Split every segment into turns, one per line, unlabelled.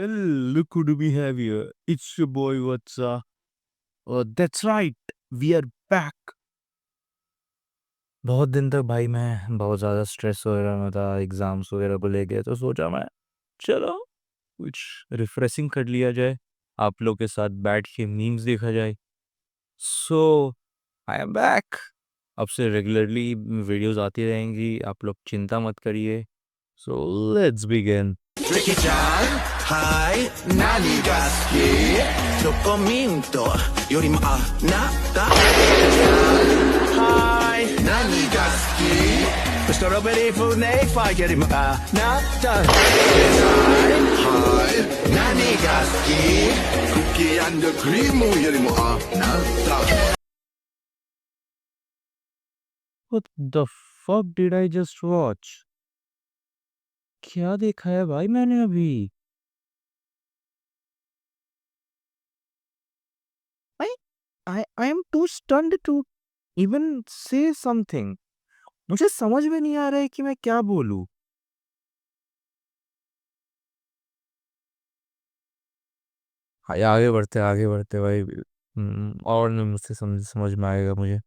Well, look who do we have here. It's your boy, what's that's right, we are back. बहुत दिन तक भाई मैं बहुत ज़्यादा स्ट्रेस वगैरह में था एग्ज़ाम्स वगैरह को लेके, तो सोचा मैं चलो कुछ रिफ्रेशिंग कर लिया जाए, आप लोग के साथ बैठ के मीम्स देखा जाए। सो आई एम बैक। अब से रेगुलरली वीडियोस आती रहेंगी, आप लोग चिंता मत करिए। So let's begin.
Ricky Chan, hi,何が好きどこミントよりもあなた Hi, 何が好きストロベリーフネーファイよりもあなた Hi, 何が好きクッキー&クリームよりもあなた
What the fuck did I just watch? क्या देखा है भाई मैंने अभी? I am too stunned to even say something. मुझे समझ में नहीं आ रहा है कि मैं क्या बोलूं। हाँ, आगे बढ़ते भाई। और नहीं मुझसे समझ समझ में आएगा मुझे।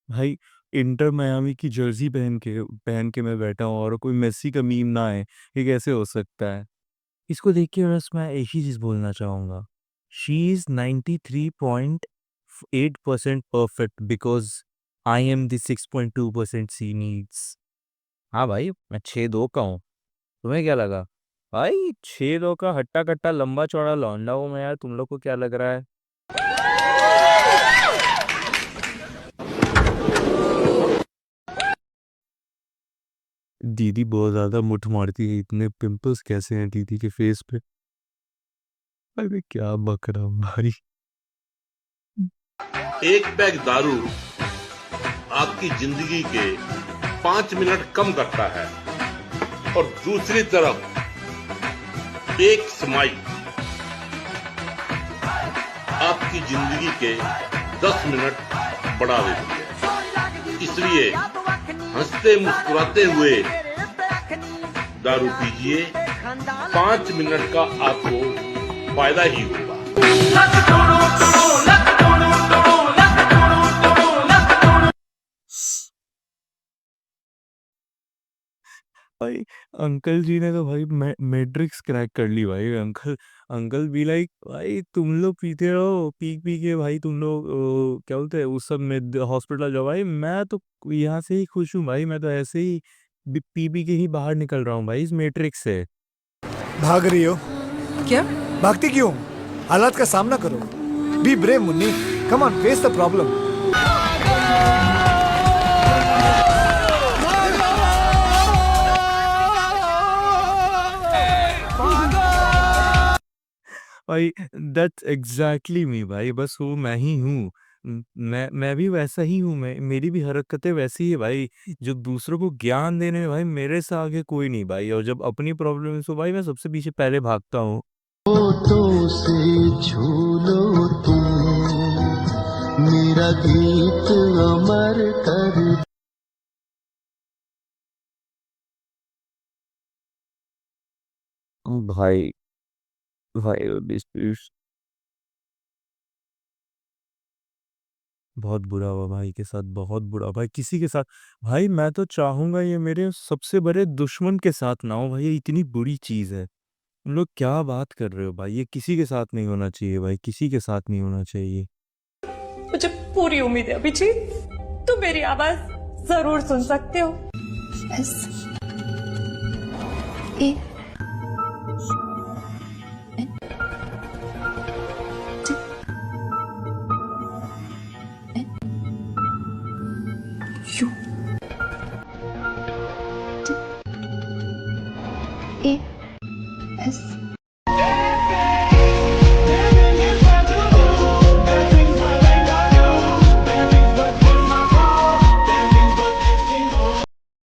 भाई इंटर मियामी की जर्सी पहन के मैं बैठा हूँ और कोई मेसी का मीम ना है, ये कैसे हो सकता है? इसको देख के बस मैं एक ही चीज़ बोलना चाहूँगा, she is 93.8% perfect because I am the 6.2% she needs. हाँ भाई, मैं 6'2" का हूँ। तुम्हें क्या लगा? भाई 6'2" का हट्टा कट्टा लंबा चौड़ा लौंडा हूँ मैं यार, तुम लोग को क्या लग रहा है? दीदी बहुत ज़्यादा मुठ मारती है, इतने पिंपल्स कैसे हैं दीदी के फेस पे? अरे क्या बक रहा हूँ भाई।
एक पैक दारू आपकी जिंदगी के 5 मिनट कम करता है और दूसरी तरफ एक स्माइल आपकी जिंदगी के 10 मिनट बढ़ा देती है। इसलिए हंसते मुस्कुराते हुए दारू पीजिए, 5 मिनट का आपको फायदा ही होगा।
भाई अंकल जी ने तो भाई मैट्रिक्स क्रैक कर ली भाई। अंकल भी लाइक भाई तुम लोग पीते रहो, पी के भाई तुम लोग क्या बोलते हैं उस सब में हॉस्पिटल जाओ। भाई मैं तो यहाँ से ही खुश हूँ भाई, मैं तो ऐसे ही पी के ही बाहर निकल रहा हूँ भाई इस मैट्रिक्स से।
भाग रही हो?
क्या?
भागती क्यों? हालात का सामना करो। Be brave Munni, come on, face the problem.
भाई दैट्स एग्जैक्टली मी भाई, बस वो मैं ही हूँ। मैं भी वैसा ही हूँ, मैं मेरी भी हरकतें वैसी है भाई। जब दूसरों को ज्ञान देने में भाई मेरे से आगे कोई नहीं भाई, और जब अपनी प्रॉब्लम हो भाई मैं सबसे पीछे पहले भागता हूँ।
होठों से छू लो तुम मेरा गीत अमर कर
भाई भाई बहुत बुरा हुआ भाई के साथ, बहुत बुरा भाई किसी के साथ। भाई मैं तो चाहूंगा ये मेरे सबसे बड़े दुश्मन के साथ ना हो भाई, ये इतनी बुरी चीज है। तुम लोग क्या बात कर रहे हो भाई, ये किसी के साथ नहीं होना चाहिए भाई, किसी के साथ नहीं होना चाहिए।
मुझे पूरी उम्मीद है अभिजीत, तुम मेरी आवाज जरूर सुन सकते हो।
ए यू ए एस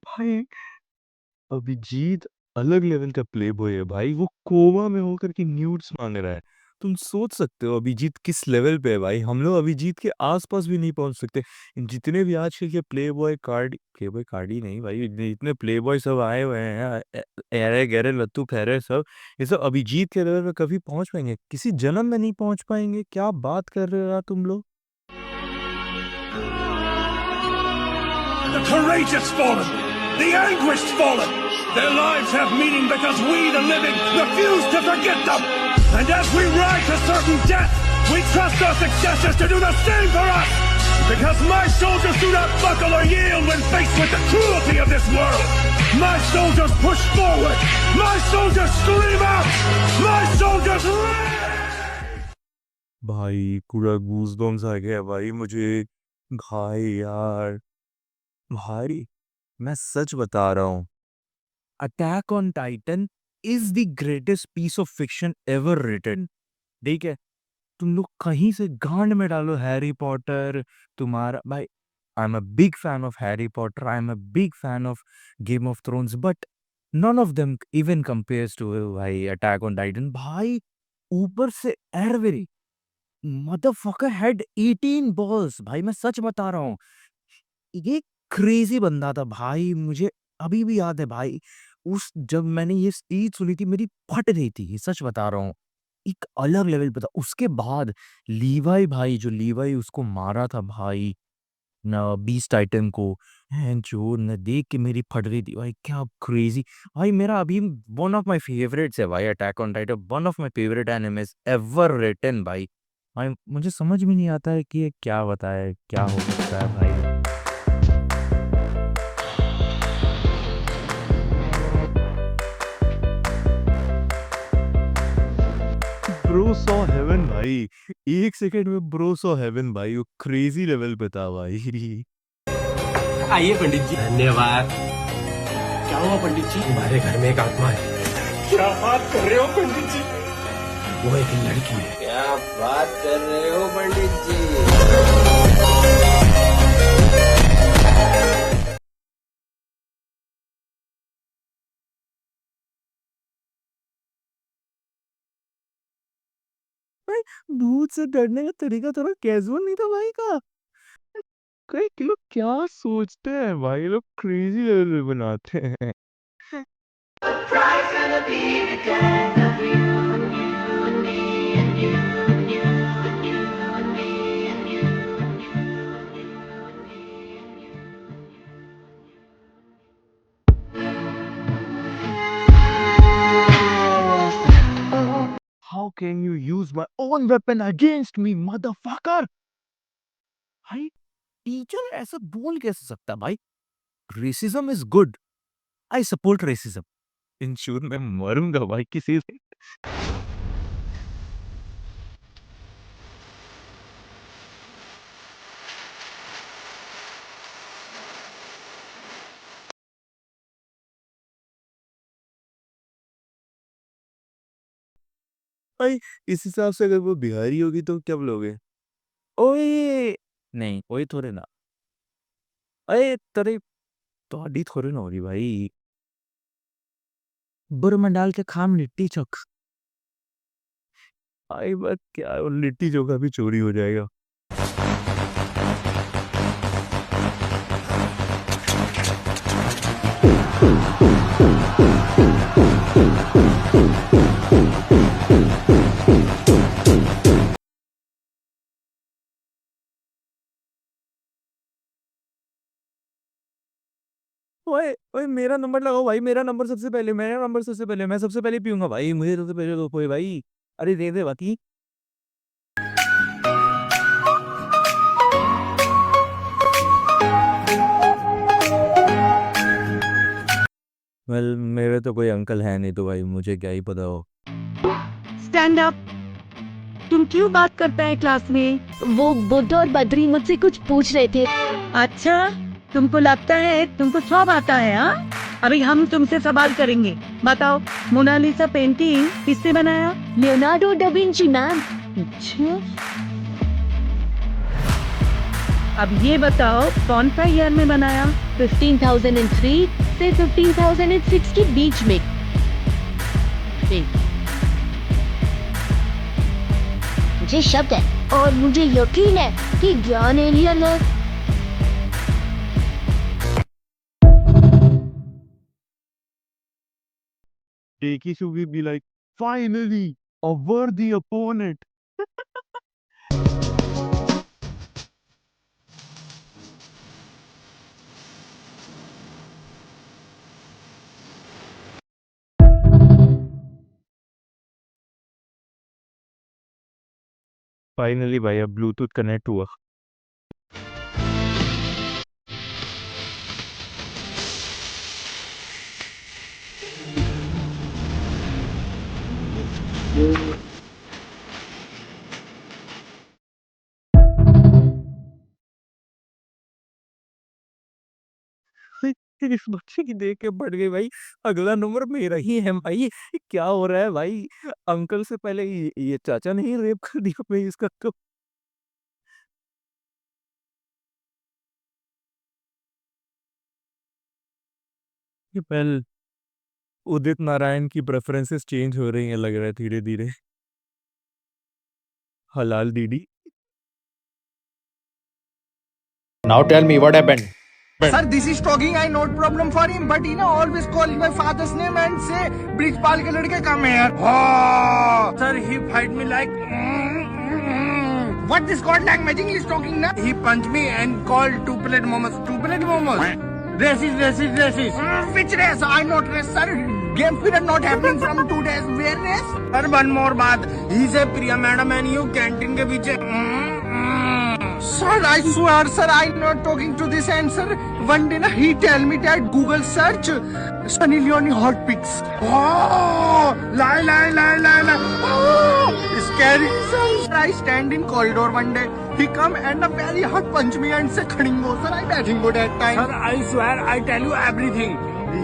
भाई अभिजीत अलग लेवल का प्ले बॉय है भाई, वो कोमा में होकर के न्यूड्स मांग रहा है। तुम सोच सकते हो अभिजीत किस लेवल पे है भाई, हम लोग अभिजीत के आसपास भी नहीं पहुंच सकते। जितने भी आजकल के प्ले बॉय कार्डी नहीं भाई, जितने प्ले बॉय सब आए हुए हैं, एरे गहरे लत्तू फहरे सब, ये सब अभिजीत के लेवल पे कभी पहुंच पाएंगे? किसी जन्म में नहीं पहुंच पाएंगे। क्या बात कर रहे हो यार तुम लोग।
The courageous fallen, the anguished fallen. Their lives have meaning because we, the living, refuse to forget them. And as we ride to certain death, we trust our successors to do the same for us. Because my soldiers do not buckle or yield when faced with the cruelty of this world. My soldiers push forward. My soldiers scream out. My soldiers live.
भाई पूरा goosebumps आ गया भाई मुझे। भाई यार, भाई मैं सच बता रहा हूँ, Attack on Titan is the greatest piece of fiction ever written. ठीक है, तुम लोग कहीं से गांड में डालो हैरी पॉटर, तुम्हारा भाई, I am a big fan of Harry Potter, I am a big fan of Game of Thrones, but none of them even compares to भाई अटैक ऑन टाइटन। भाई ऊपर से एरवेरी मदरफकर हैड 18 बॉल्स। भाई मैं सच बता रहा हूँ, ये क्रेजी बंदा था भाई। मुझे अभी भी याद है भाई, उस जब मैंने ये स्पीच सुनी थी मेरी फट रही थी, ये सच बता रहा हूँ। एक अलग लेवल पे था। उसके बाद लीवाई भाई, जो लीवाई उसको मारा था भाई ना, बीस्ट टाइटन को, हैं जो न देख के मेरी फट रही थी भाई। क्या क्रेजी भाई, मेरा अभी वन ऑफ माय फेवरेट्स है भाई attack on Titan, one of my favourite animes ever written भाई। भाई मुझे समझ में नहीं आता है कि ये क्या बताए, क्या हो सकता है भाई। ब्रो सॉ हेवन भाई, एक सेकंड में ब्रो सॉ हेवन भाई, वो क्रेजी लेवल पे था भाई।
आइए पंडित जी। धन्यवाद। क्या हुआ पंडित जी? हमारे घर में एक आत्मा है। क्या बात कर रहे हो पंडित जी? वो एक लड़की है। क्या बात कर रहे हो पंडित जी?
भाई भूत से डरने का तरीका थोड़ा कैजुअल नहीं था भाई का। कई लोग क्या सोचते हैं भाई, लोग क्रेजी लेवल पे बनाते हैं। How can you use my own weapon against me, motherfucker? भाई टीचर ऐसा बोल कैसे सकता भाई? Racism is good, I support racism. Ensure मैं मरूंगा भाई किसी से। भाई इस हिसाब से अगर वो बिहारी होगी तो क्या बोलोगे? ओए नहीं, ओए थोड़े ना, अरे तेरे तोड़ी थोड़ी ना हो रही भाई। बुर में डाल के खाम लिट्टी चोख। आई बात क्या, वो लिट्टी चोखा भी चोरी हो जाएगा। ओए ओए मेरा नंबर लगाओ भाई, मेरा नंबर सबसे पहले, मेरा नंबर सबसे पहले, मैं सबसे पहले पीऊंगा भाई, मुझे सबसे पहले दो पोए भाई। अरे दे दे बाकी। वेल मेरे तो कोई अंकल है नहीं तो भाई मुझे क्या ही पता हो।
Stand up. तुम क्यों बात करता है क्लास में?
वो बुद्ध और बद्री मुझसे कुछ पूछ रहे थे।
अच्छा, तुमको लगता है तुमको सब आता है? हाँ, अभी हम तुमसे सवाल करेंगे। बताओ, मोनालिसा पेंटिंग किसने बनाया?
Leonardo da Vinci ma'am.
अच्छा, अब ये बताओ कौन सा ईयर में बनाया?
15,003 से 15,006 के बीच में। मुझे शक है और मुझे यकीन है कि ज्ञान एलियन है।
Takey should be like, finally, a worthy opponent. Finally, भैया ब्लूटूथ कनेक्ट हुआ। इस बच्चे की देख के बढ़ गई भाई। अगला नंबर मेरा ही है भाई। क्या हो रहा है भाई? अंकल से पहले ये चाचा ने ही रेप कर दिया भाई इसका तो। ये पहले उदित नारायण की प्रेफरेंसेस चेंज हो रही हैं लग रहा है धीरे धीरे। हलाल दीदी।
Now tell me what happened.
Sir, this is talking. I not problem for him, but always call my father's name and say Brijpal ke ladke come here. Oh, sir, he fight me like. What this god language English talking na? He punched me and called two plate momos. Two plate momos. Racist, racist, racist. Which race? I not race, sir. Game period not happening from 2 days. Where race? Sir, one more baat. He say Priya madam and you canteen ke piche. Sir, I swear, sir, I'm not talking to this answer. One day, he tell me that Google search Sunny Leone hot pics. Oh, lie, lie, lie, lie, lie. Oh, scary. Sir, I stand in corridor one day. He come and a very hot punch me and say, "Khadingo, sir, I batting go that time." Sir, I swear, I tell you everything.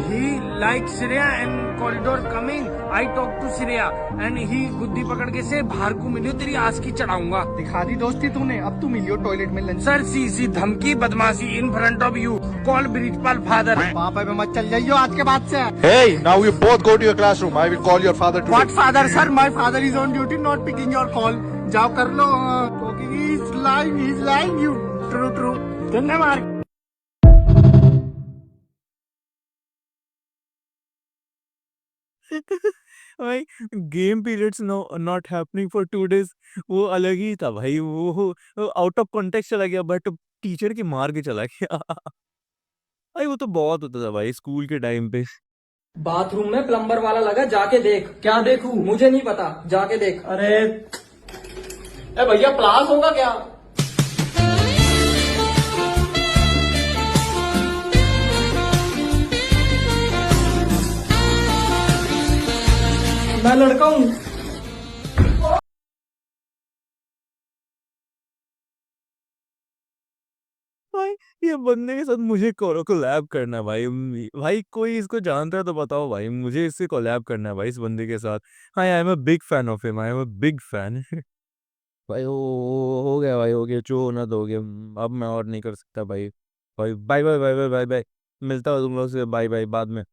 He like Shreya and corridor coming. I talk to Shreya and he गुद्दी पकड़ के से बाहर को मिलियो तेरी आस की चढ़ाऊंगा। दिखा दी दोस्ती तूने, अब तू मिलियो टॉयलेट में लंच। सर सी धमकी बदमाशी in front of you call Brijpal father. पापा पे मत चल जाइयो आज के बाद से।
Hey, now you both go to your classroom. I will call your father today.
What father, sir? My father is on duty, not picking your call. जाओ कर लो। Talking, he's lying you. True. चलने मार।
भाई game periods no not happening for 2 days वो अलग ही था भाई। वो आउट ऑफ कॉन्टेक्स्ट चला गया बट टीचर की मार के चला गया। भाई वो तो बहुत होता था भाई स्कूल के टाइम पे।
बाथरूम में प्लम्बर वाला लगा, जाके देख। क्या देखूं? मुझे नहीं पता, जाके देख। अरे भैया प्लास होगा क्या? मैं लड़का हूँ।
भाई ये बंदे के साथ मुझे कोलैब करना है भाई। भाई कोई इसको जानता है तो बताओ भाई, मुझे इससे कोलैब करना है भाई इस बंदे के साथ। हाँ, आई am a big fan of him, I am a big fan. भाई हो गया भाई, हो गया जो होना तो हो गया। अब मैं और नहीं कर सकता भाई। भाई bye bye bye bye bye bye. मिलता हूँ तुम लोग से, बाय बाय बाद में।